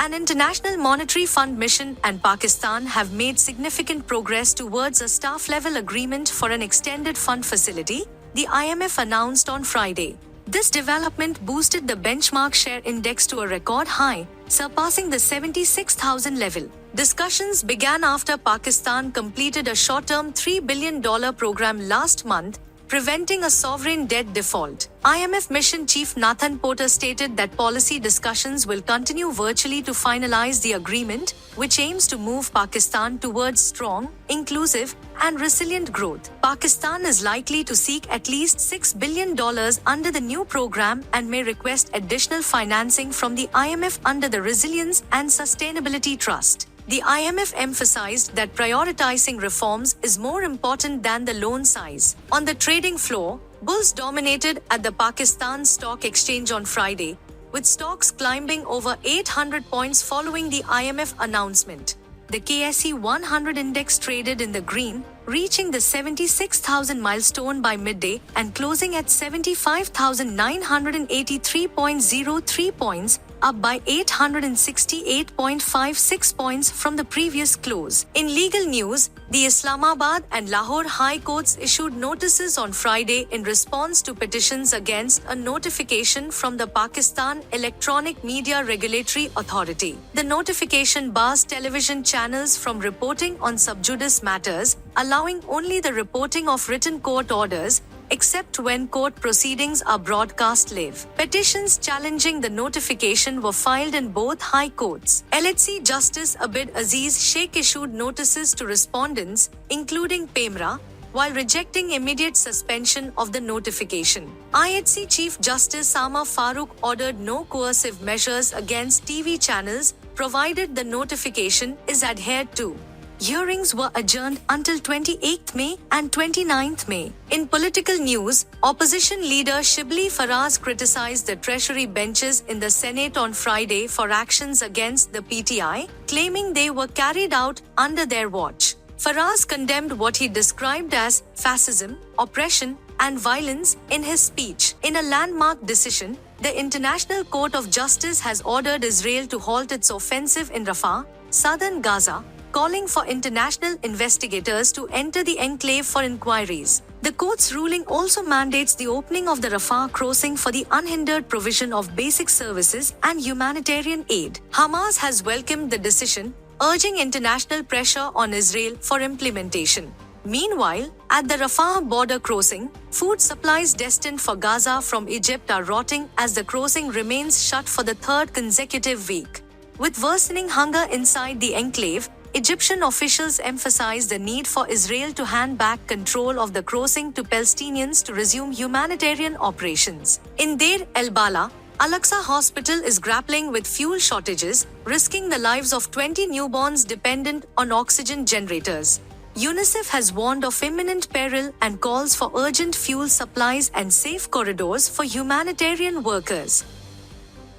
An International Monetary Fund mission and Pakistan have made significant progress towards a staff-level agreement for an extended fund facility, the IMF announced on Friday. This development boosted the benchmark share index to a record high, surpassing the 76,000 level. Discussions began after Pakistan completed a short-term $3 billion program last month, preventing a sovereign debt default. IMF Mission Chief Nathan Porter stated that policy discussions will continue virtually to finalize the agreement, which aims to move Pakistan towards strong, inclusive, and resilient growth. Pakistan is likely to seek at least $6 billion under the new program and may request additional financing from the IMF under the Resilience and Sustainability Trust. The IMF emphasized that prioritizing reforms is more important than the loan size. On the trading floor, bulls dominated at the Pakistan Stock Exchange on Friday, with stocks climbing over 800 points following the IMF announcement. The KSE 100 index traded in the green, reaching the 76,000 milestone by midday and closing at 75,983.03 points, up by 868.56 points from the previous close. In legal news, the Islamabad and Lahore High Courts issued notices on Friday in response to petitions against a notification from the Pakistan Electronic Media Regulatory Authority. The notification bars television channels from reporting on sub judice matters, allowing only the reporting of written court orders, except when court proceedings are broadcast live. Petitions challenging the notification were filed in both high courts. LHC Justice Abid Aziz Sheikh issued notices to respondents, including Pemra, while rejecting immediate suspension of the notification. IHC Chief Justice Sama Farooq ordered no coercive measures against TV channels, provided the notification is adhered to. Hearings were adjourned until 28 May and 29 May. In political news, opposition leader Shibli Faraz criticized the Treasury benches in the Senate on Friday for actions against the PTI, claiming they were carried out under their watch. Faraz condemned what he described as fascism, oppression, and violence in his speech. In a landmark decision, the International Court of Justice has ordered Israel to halt its offensive in Rafah, southern Gaza, calling for international investigators to enter the enclave for inquiries. The court's ruling also mandates the opening of the Rafah crossing for the unhindered provision of basic services and humanitarian aid. Hamas has welcomed the decision, urging international pressure on Israel for implementation. Meanwhile, at the Rafah border crossing, food supplies destined for Gaza from Egypt are rotting as the crossing remains shut for the third consecutive week. With worsening hunger inside the enclave, Egyptian officials emphasize the need for Israel to hand back control of the crossing to Palestinians to resume humanitarian operations. In Deir el-Bala, Al-Aqsa Hospital is grappling with fuel shortages, risking the lives of 20 newborns dependent on oxygen generators. UNICEF has warned of imminent peril and calls for urgent fuel supplies and safe corridors for humanitarian workers.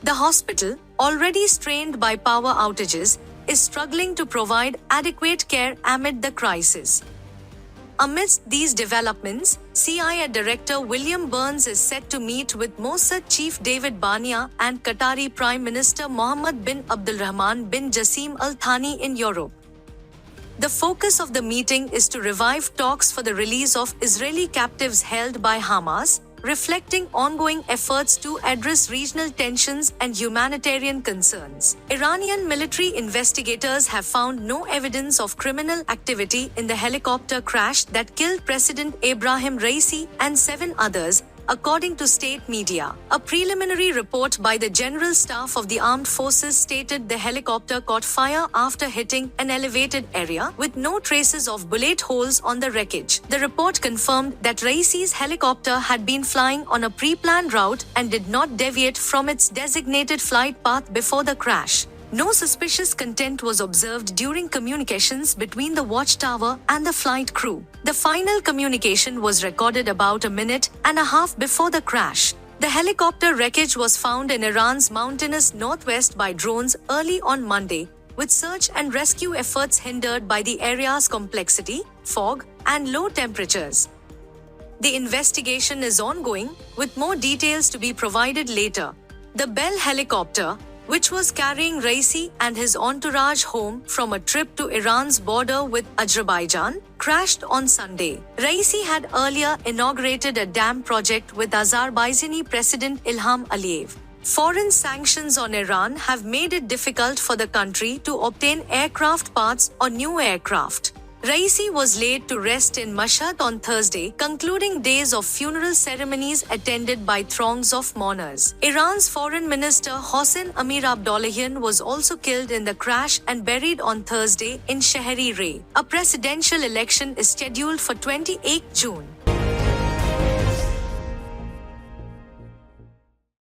The hospital, already strained by power outages, is struggling to provide adequate care amid the crisis. Amidst these developments, CIA Director William Burns is set to meet with Mossad Chief David Barnea and Qatari Prime Minister Mohammed bin Abdulrahman bin Jassim Al Thani in Europe. The focus of the meeting is to revive talks for the release of Israeli captives held by Hamas, reflecting ongoing efforts to address regional tensions and humanitarian concerns. Iranian military investigators have found no evidence of criminal activity in the helicopter crash that killed President Ebrahim Raisi and 7 others, according to state media. A preliminary report by the General Staff of the Armed Forces stated the helicopter caught fire after hitting an elevated area, with no traces of bullet holes on the wreckage. The report confirmed that Raisi's helicopter had been flying on a pre-planned route and did not deviate from its designated flight path before the crash. No suspicious content was observed during communications between the watchtower and the flight crew. The final communication was recorded about a minute and a half before the crash. The helicopter wreckage was found in Iran's mountainous northwest by drones early on Monday, with search and rescue efforts hindered by the area's complexity, fog, and low temperatures. The investigation is ongoing, with more details to be provided later. The Bell helicopter, which was carrying Raisi and his entourage home from a trip to Iran's border with Azerbaijan, crashed on Sunday. Raisi had earlier inaugurated a dam project with Azerbaijani President Ilham Aliyev. Foreign sanctions on Iran have made it difficult for the country to obtain aircraft parts or new aircraft. Raisi was laid to rest in Mashhad on Thursday, concluding days of funeral ceremonies attended by throngs of mourners. Iran's Foreign Minister Hossein Amir-Abdollahian was also killed in the crash and buried on Thursday in Shahri Reh. A presidential election is scheduled for 28 June.